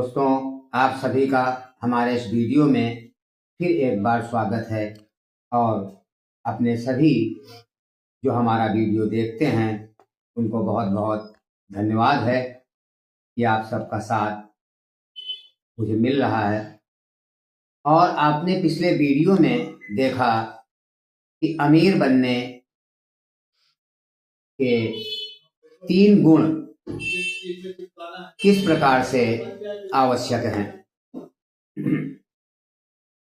दोस्तों, आप सभी का हमारे इस वीडियो में फिर एक बार स्वागत है। और अपने सभी जो हमारा वीडियो देखते हैं उनको बहुत बहुत धन्यवाद है कि आप सबका साथ मुझे मिल रहा है। और आपने पिछले वीडियो में देखा कि अमीर बनने के 3 गुण किस प्रकार से आवश्यक हैं।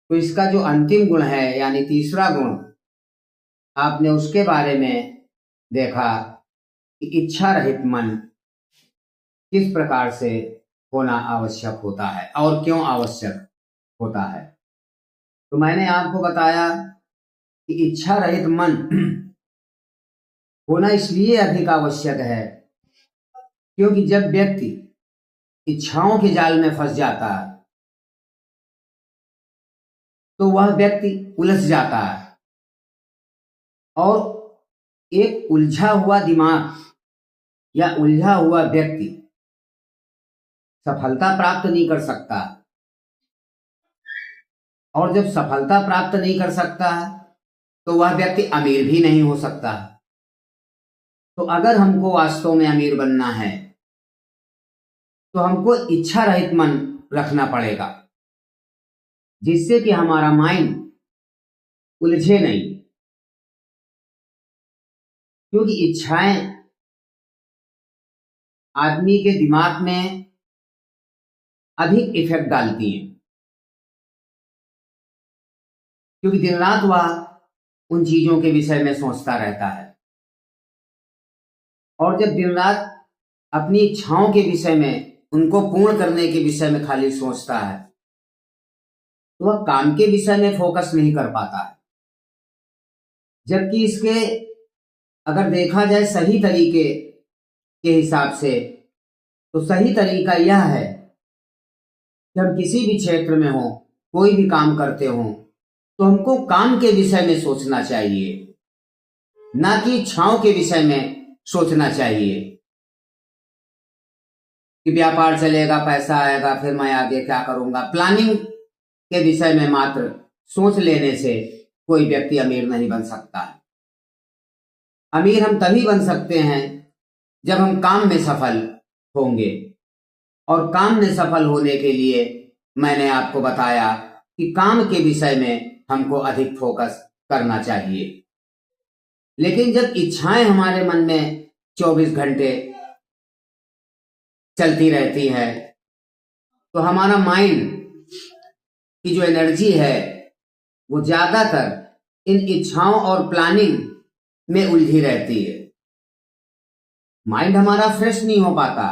तो इसका जो अंतिम गुण है यानी तीसरा गुण, आपने उसके बारे में देखा कि इच्छा रहित मन किस प्रकार से होना आवश्यक होता है और क्यों आवश्यक होता है। तो मैंने आपको बताया कि इच्छा रहित मन होना इसलिए अधिक आवश्यक है क्योंकि जब व्यक्ति इच्छाओं के जाल में फंस जाता है तो वह व्यक्ति उलझ जाता है और एक उलझा हुआ दिमाग या उलझा हुआ व्यक्ति सफलता प्राप्त नहीं कर सकता। और जब सफलता प्राप्त नहीं कर सकता तो वह व्यक्ति अमीर भी नहीं हो सकता। तो अगर हमको वास्तव में अमीर बनना है तो हमको इच्छा रहित मन रखना पड़ेगा, जिससे कि हमारा माइंड उलझे नहीं। क्योंकि इच्छाएं आदमी के दिमाग में अधिक इफेक्ट डालती हैं, क्योंकि दिन रात वह उन चीजों के विषय में सोचता रहता है। और जब दिन रात अपनी इच्छाओं के विषय में, उनको पूर्ण करने के विषय में खाली सोचता है तो वह काम के विषय में फोकस नहीं कर पाता है। जबकि इसके अगर देखा जाए सही तरीके के हिसाब से तो सही तरीका यह है कि हम किसी भी क्षेत्र में हो, कोई भी काम करते हो तो हमको काम के विषय में सोचना चाहिए, ना कि इच्छाओं के विषय में सोचना चाहिए कि व्यापार चलेगा, पैसा आएगा, फिर मैं आगे क्या करूंगा। प्लानिंग के विषय में मात्र सोच लेने से कोई व्यक्ति अमीर नहीं बन सकता। अमीर हम तभी बन सकते हैं जब हम काम में सफल होंगे। और काम में सफल होने के लिए मैंने आपको बताया कि काम के विषय में हमको अधिक फोकस करना चाहिए। लेकिन जब इच्छाएं हमारे मन में 24 घंटे चलती रहती है तो हमारा माइंड की जो एनर्जी है वो ज्यादातर इन इच्छाओं और प्लानिंग में उलझी रहती है। माइंड हमारा फ्रेश नहीं हो पाता।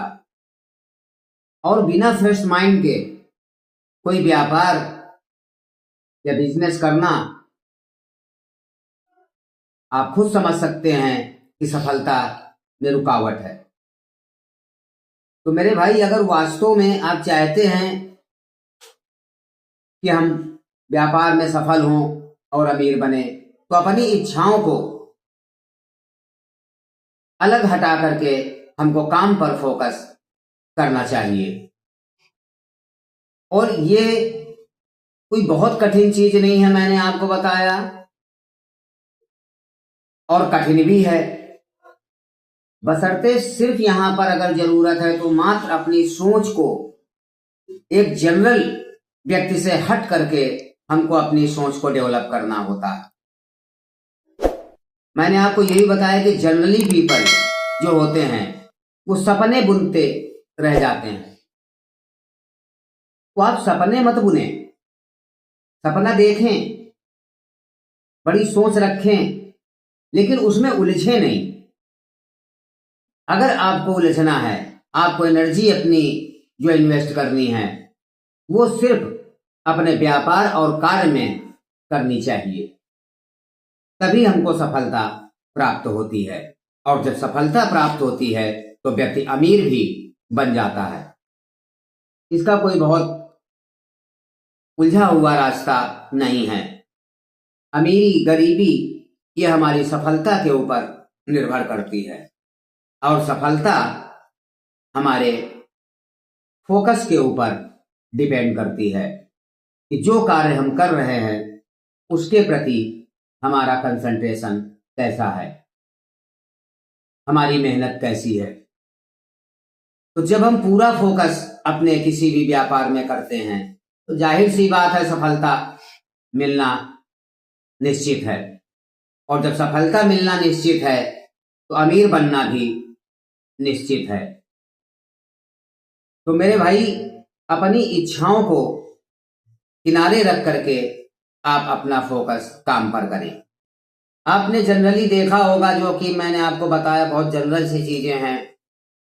और बिना फ्रेश माइंड के कोई व्यापार या बिजनेस करना आप खुद समझ सकते हैं कि सफलता में रुकावट है। तो मेरे भाई, अगर वास्तव में आप चाहते हैं कि हम व्यापार में सफल हों और अमीर बने तो अपनी इच्छाओं को अलग हटा करके हमको काम पर फोकस करना चाहिए। और ये कोई बहुत कठिन चीज नहीं है, मैंने आपको बताया, और कठिन भी है। बशर्ते सिर्फ यहां पर अगर जरूरत है तो मात्र अपनी सोच को एक जनरल व्यक्ति से हट करके हमको अपनी सोच को डेवलप करना होता है। मैंने आपको यही बताया कि जनरली पीपल जो होते हैं वो सपने बुनते रह जाते हैं। तो आप सपने मत बुने, सपना देखें, बड़ी सोच रखें, लेकिन उसमें उलझे नहीं। अगर आपको उलझना है, आपको एनर्जी अपनी जो इन्वेस्ट करनी है वो सिर्फ अपने व्यापार और कार्य में करनी चाहिए, तभी हमको सफलता प्राप्त होती है। और जब सफलता प्राप्त होती है तो व्यक्ति अमीर भी बन जाता है। इसका कोई बहुत उलझा हुआ रास्ता नहीं है। अमीरी गरीबी ये हमारी सफलता के ऊपर निर्भर करती है और सफलता हमारे फोकस के ऊपर डिपेंड करती है कि जो कार्य हम कर रहे हैं उसके प्रति हमारा कंसंट्रेशन कैसा है, हमारी मेहनत कैसी है। तो जब हम पूरा फोकस अपने किसी भी व्यापार में करते हैं तो जाहिर सी बात है सफलता मिलना निश्चित है, और जब सफलता मिलना निश्चित है तो अमीर बनना भी निश्चित है। तो मेरे भाई, अपनी इच्छाओं को किनारे रख करके आप अपना फोकस काम पर करें। आपने जनरली देखा होगा, जो कि मैंने आपको बताया, बहुत जनरल सी चीजें हैं,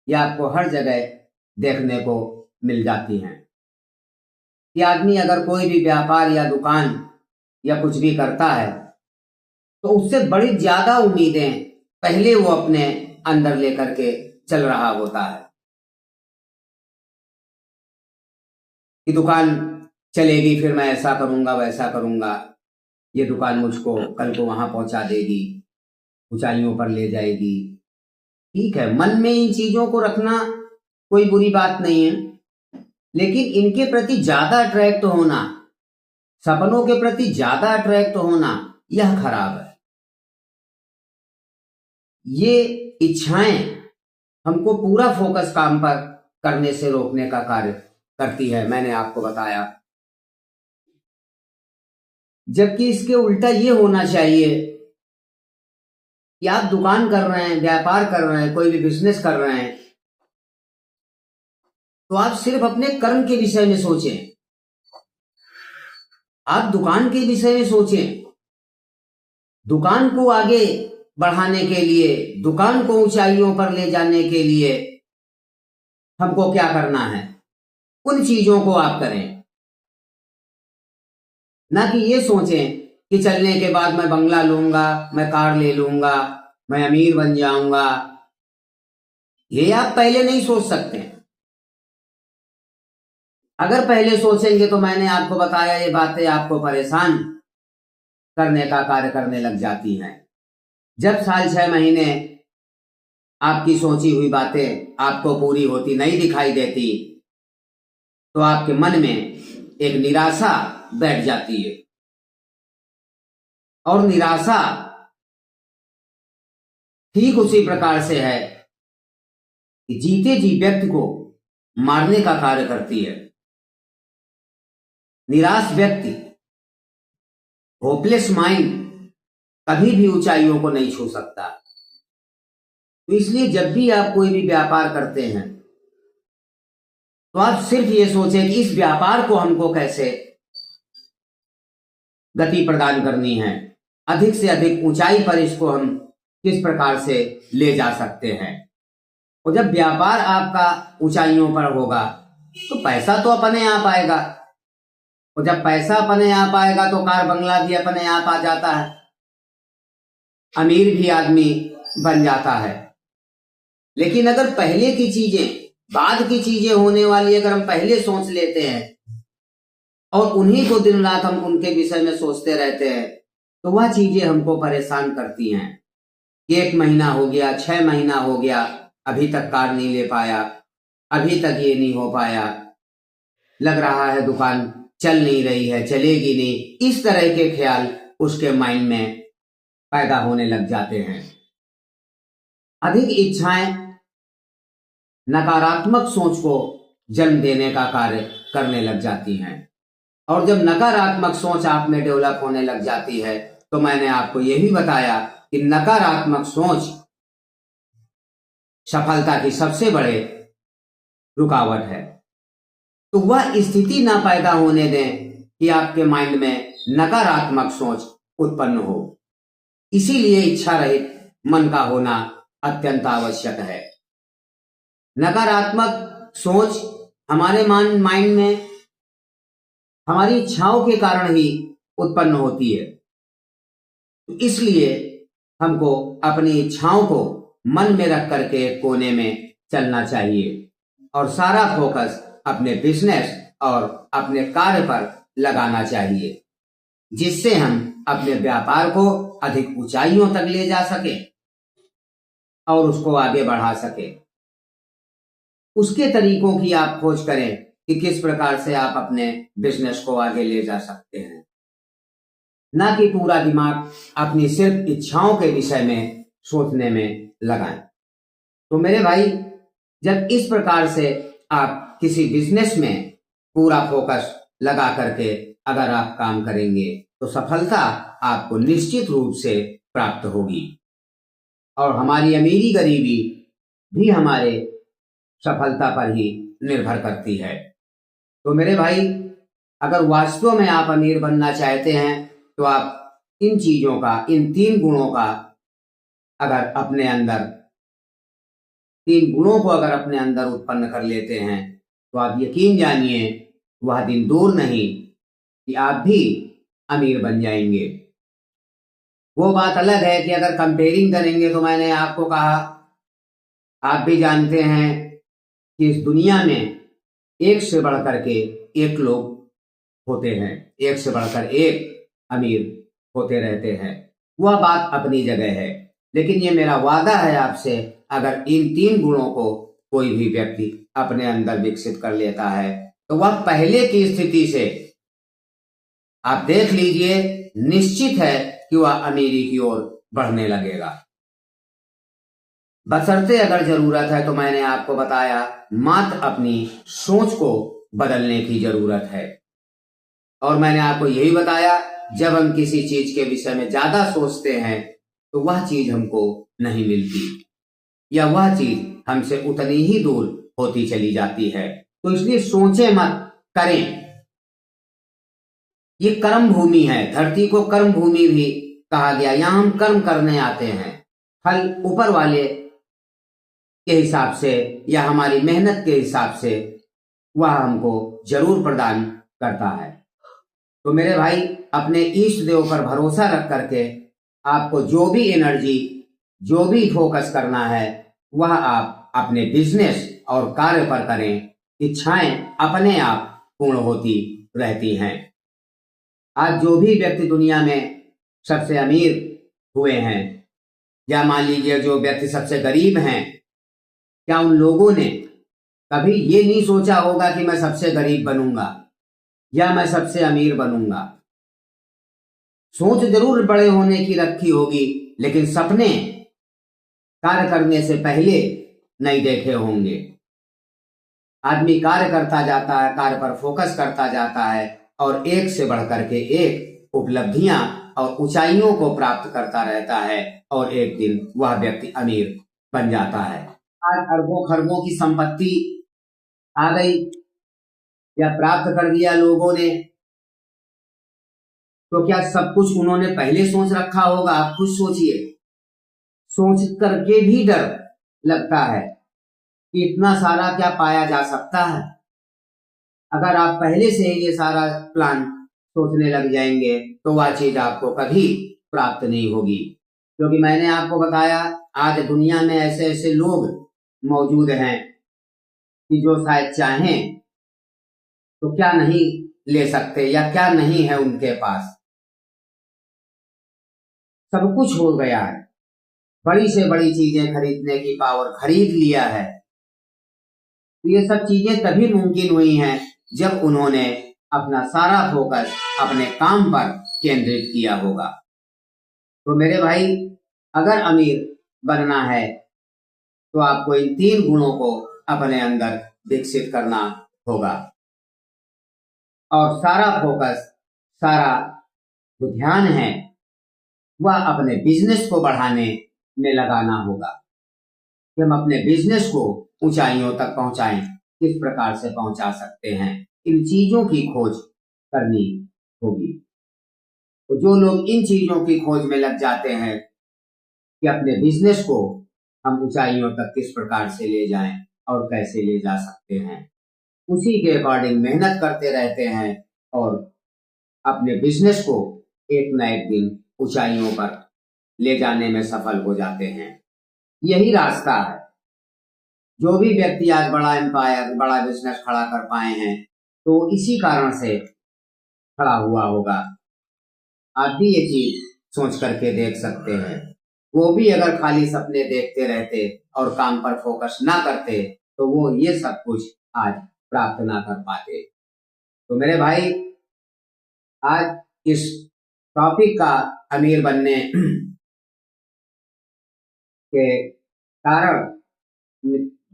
ये आपको हर जगह देखने को मिल जाती हैं कि आदमी अगर कोई भी व्यापार या दुकान या कुछ भी करता है तो उससे बड़ी ज्यादा उम्मीदें पहले वो अपने अंदर लेकर के चल रहा होता है कि दुकान चलेगी, फिर मैं ऐसा करूंगा वैसा करूंगा, ये दुकान मुझको कल को वहां पहुंचा देगी, ऊंचाइयों पर ले जाएगी। ठीक है, मन में इन चीजों को रखना कोई बुरी बात नहीं है, लेकिन इनके प्रति ज्यादा अट्रैक्ट होना, सपनों के प्रति ज्यादा अट्रैक्ट होना, यह खराब है। ये इच्छाएं हमको पूरा फोकस काम पर करने से रोकने का कार्य करती है, मैंने आपको बताया। जबकि इसके उल्टा ये होना चाहिए कि आप दुकान कर रहे हैं, व्यापार कर रहे हैं, कोई भी बिजनेस कर रहे हैं, तो आप सिर्फ अपने कर्म के विषय में सोचें, आप दुकान के विषय में सोचें। दुकान को आगे बढ़ाने के लिए, दुकान को ऊंचाइयों पर ले जाने के लिए हमको क्या करना है, उन चीजों को आप करें। ना कि ये सोचें कि चलने के बाद मैं बंगला लूंगा, मैं कार ले लूंगा, मैं अमीर बन जाऊंगा। ये आप पहले नहीं सोच सकते। अगर पहले सोचेंगे तो मैंने आपको बताया, ये बातें आपको परेशान करने का कार्य करने लग जाती हैं। जब साल 6 महीने आपकी सोची हुई बातें आपको पूरी होती नहीं दिखाई देती तो आपके मन में एक निराशा बैठ जाती है, और निराशा ठीक उसी प्रकार से है कि जीते जी व्यक्ति को मारने का कार्य करती है। निराश व्यक्ति, होपलेस माइंड कभी भी ऊंचाइयों को नहीं छू सकता। तो इसलिए जब भी आप कोई भी व्यापार करते हैं तो आप सिर्फ ये सोचें कि इस व्यापार को हमको कैसे गति प्रदान करनी है, अधिक से अधिक ऊंचाई पर इसको हम किस प्रकार से ले जा सकते हैं। और जब व्यापार आपका ऊंचाइयों पर होगा तो पैसा तो अपने आप आएगा, और जब पैसा अपने आप आएगा तो कार बंगला भी अपने आप आ जाता है, अमीर भी आदमी बन जाता है। लेकिन अगर पहले की चीजें, बाद की चीजें होने वाली अगर हम पहले सोच लेते हैं और उन्हीं को दिन रात हम उनके विषय में सोचते रहते हैं तो वह चीजें हमको परेशान करती हैं। 1 महीना हो गया, 6 महीना हो गया, अभी तक कार नहीं ले पाया, अभी तक ये नहीं हो पाया, लग रहा है दुकान चल नहीं रही है, चलेगी नहीं। इस तरह के ख्याल उसके माइंड में पैदा होने लग जाते हैं। अधिक इच्छाएं नकारात्मक सोच को जन्म देने का कार्य करने लग जाती हैं, और जब नकारात्मक सोच आप में डेवलप होने लग जाती है तो मैंने आपको यह भी बताया कि नकारात्मक सोच सफलता की सबसे बड़े रुकावट है। तो वह स्थिति ना पैदा होने दें कि आपके माइंड में नकारात्मक सोच उत्पन्न हो। इसीलिए इच्छा रहित मन का होना अत्यंत आवश्यक है। नकारात्मक सोच हमारे माइंड में हमारी इच्छाओं के कारण ही उत्पन्न होती है। तो इसलिए हमको अपनी इच्छाओं को मन में रख करके कोने में चलना चाहिए और सारा फोकस अपने बिजनेस और अपने कार्य पर लगाना चाहिए, जिससे हम अपने व्यापार को अधिक ऊंचाइयों तक ले जा सके और उसको आगे बढ़ा सके। उसके तरीकों की आप खोज करें कि किस प्रकार से आप अपने बिजनेस को आगे ले जा सकते हैं, ना कि पूरा दिमाग अपनी सिर्फ इच्छाओं के विषय में सोचने में लगाएं। तो मेरे भाई, जब इस प्रकार से आप किसी बिजनेस में पूरा फोकस लगा करके अगर आप काम करेंगे तो सफलता आपको निश्चित रूप से प्राप्त होगी, और हमारी अमीरी गरीबी भी हमारे सफलता पर ही निर्भर करती है। तो मेरे भाई, अगर वास्तव में आप अमीर बनना चाहते हैं तो आप इन चीजों का, इन 3 गुणों का अगर अपने अंदर 3 गुणों को अगर अपने अंदर उत्पन्न कर लेते हैं तो आप यकीन जानिए वह दिन दूर नहीं कि आप भी अमीर बन जाएंगे। वो बात अलग है कि अगर कंपेयरिंग करेंगे तो मैंने आपको कहा, आप भी जानते हैं कि इस दुनिया में एक से बढ़कर के एक लोग होते हैं, एक से बढ़कर एक अमीर होते रहते हैं। वह बात अपनी जगह है, लेकिन ये मेरा वादा है आपसे, अगर इन 3 गुणों को कोई भी व्यक्ति अपने अंदर विकसित कर लेता है तो वह पहले की स्थिति से, आप देख लीजिए, निश्चित है कि वह अमीरी की ओर बढ़ने लगेगा। बशर्ते अगर जरूरत है तो मैंने आपको बताया, मात्र अपनी सोच को बदलने की जरूरत है। और मैंने आपको यही बताया, जब हम किसी चीज के विषय में ज्यादा सोचते हैं तो वह चीज हमको नहीं मिलती, या वह चीज हमसे उतनी ही दूर होती चली जाती है। तो इसलिए सोचे मत, करें। ये कर्म भूमि है, धरती को कर्म भूमि भी कहा गया। यहां हम कर्म करने आते हैं, फल ऊपर वाले के हिसाब से या हमारी मेहनत के हिसाब से वह हमको जरूर प्रदान करता है। तो मेरे भाई, अपने ईष्ट देव पर भरोसा रख करके आपको जो भी एनर्जी, जो भी फोकस करना है वह आप अपने बिजनेस और कार्य पर करें। इच्छाएं अपने आप पूर्ण होती रहती हैं। आज जो भी व्यक्ति दुनिया में सबसे अमीर हुए हैं, या मान लीजिए जो व्यक्ति सबसे गरीब हैं, क्या उन लोगों ने कभी ये नहीं सोचा होगा कि मैं सबसे गरीब बनूंगा या मैं सबसे अमीर बनूंगा? सोच जरूर बड़े होने की रखी होगी, लेकिन सपने कार्य करने से पहले नहीं देखे होंगे। आदमी कार्य करता जाता है, कार्य पर फोकस करता जाता है और एक से बढ़कर के एक उपलब्धियां और ऊंचाइयों को प्राप्त करता रहता है, और एक दिन वह व्यक्ति अमीर बन जाता है। आज अरबों खरबों की संपत्ति आ गई या प्राप्त कर दिया लोगों ने, तो क्या सब कुछ उन्होंने पहले सोच रखा होगा? आप खुद सोचिए। सोच करके भी डर लगता है कि इतना सारा क्या पाया जा सकता है। अगर आप पहले से ही ये सारा प्लान सोचने लग जाएंगे तो वह चीज आपको कभी प्राप्त नहीं होगी, क्योंकि मैंने आपको बताया, आज दुनिया में ऐसे ऐसे लोग मौजूद हैं कि जो शायद चाहें तो क्या नहीं ले सकते, या क्या नहीं है उनके पास। सब कुछ हो गया है, बड़ी से बड़ी चीजें खरीदने की पावर खरीद लिया है। तो ये सब चीजें तभी मुमकिन हुई हैं जब उन्होंने अपना सारा फोकस अपने काम पर केंद्रित किया होगा। तो मेरे भाई, अगर अमीर बनना है तो आपको इन 3 गुणों को अपने अंदर विकसित करना होगा, और सारा फोकस, सारा जो ध्यान है वह अपने बिजनेस को बढ़ाने में लगाना होगा कि हम अपने बिजनेस को ऊंचाइयों तक पहुंचाएं। किस प्रकार से पहुंचा सकते हैं, इन चीजों की खोज करनी होगी। तो जो लोग इन चीजों की खोज में लग जाते हैं कि अपने बिजनेस को हम ऊंचाइयों तक किस प्रकार से ले जाएं और कैसे ले जा सकते हैं, उसी के अकॉर्डिंग मेहनत करते रहते हैं और अपने बिजनेस को एक न एक दिन ऊंचाइयों पर ले जाने में सफल हो जाते हैं। यही रास्ता है। जो भी व्यक्ति आज बड़ा एम्पायर, बड़ा बिजनेस खड़ा कर पाए हैं तो इसी कारण से खड़ा हुआ होगा। आप भी ये चीज सोच करके देख सकते हैं। वो भी अगर खाली सपने देखते रहते और काम पर फोकस ना करते तो वो ये सब कुछ आज प्राप्त ना कर पाते। तो मेरे भाई, आज इस टॉपिक का अमीर बनने के कारण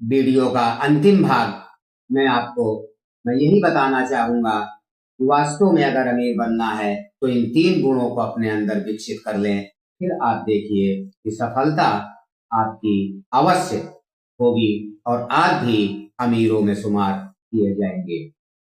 वीडियो का अंतिम भाग मैं आपको यही बताना चाहूंगा कि वास्तव में अगर अमीर बनना है तो इन 3 गुणों को अपने अंदर विकसित कर लें। फिर आप देखिए कि सफलता आपकी अवश्य होगी और आप भी अमीरों में शुमार किए जाएंगे।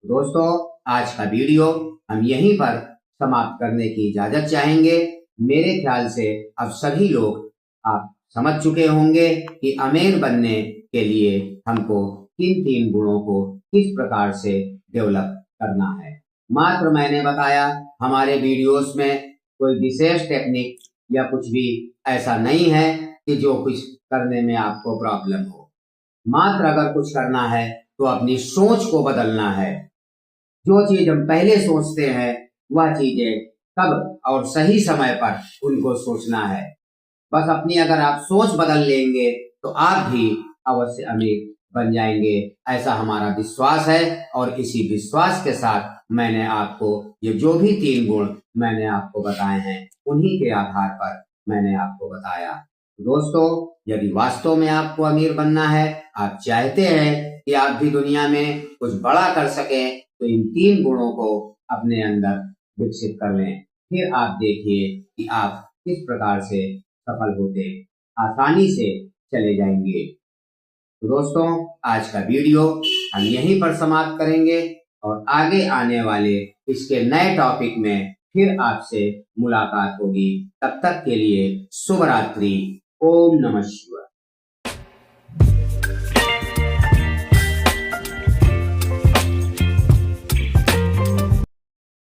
दोस्तों, आज का वीडियो हम यहीं पर समाप्त करने की इजाजत चाहेंगे। मेरे ख्याल से अब सभी लोग आप समझ चुके होंगे कि अमीर बनने के लिए हमको किन 3 गुणों को किस प्रकार से डेवलप करना है। मात्र मैंने बताया, हमारे वीडियोस में कोई विशेष टेक्निक या कुछ भी ऐसा नहीं है कि जो कुछ करने में आपको प्रॉब्लम हो। मात्र अगर कुछ करना है तो अपनी सोच को बदलना है। जो चीज हम पहले सोचते हैं वह चीजें कब और सही समय पर उनको सोचना है। बस अपनी अगर आप सोच बदल लेंगे तो आप भी अवश्य अमीर बन जाएंगे, ऐसा हमारा विश्वास है। और इसी विश्वास के साथ मैंने आपको ये जो भी 3 गुण मैंने आपको बताए हैं उन्हीं के आधार पर मैंने आपको बताया। दोस्तों, यदि वास्तव में आपको अमीर बनना है, आप चाहते हैं कि आप भी दुनिया में कुछ बड़ा कर सकें, तो इन 3 गुणों को अपने अंदर विकसित कर लें। फिर आप देखिए कि आप किस प्रकार से सफल होते आसानी से चले जाएंगे। तो दोस्तों, आज का वीडियो हम यहीं पर समाप्त करेंगे और आगे आने वाले इसके नए टॉपिक में फिर आपसे मुलाकात होगी। तब तक के लिए शुभ रात्रि। ओम नमः शिवाय।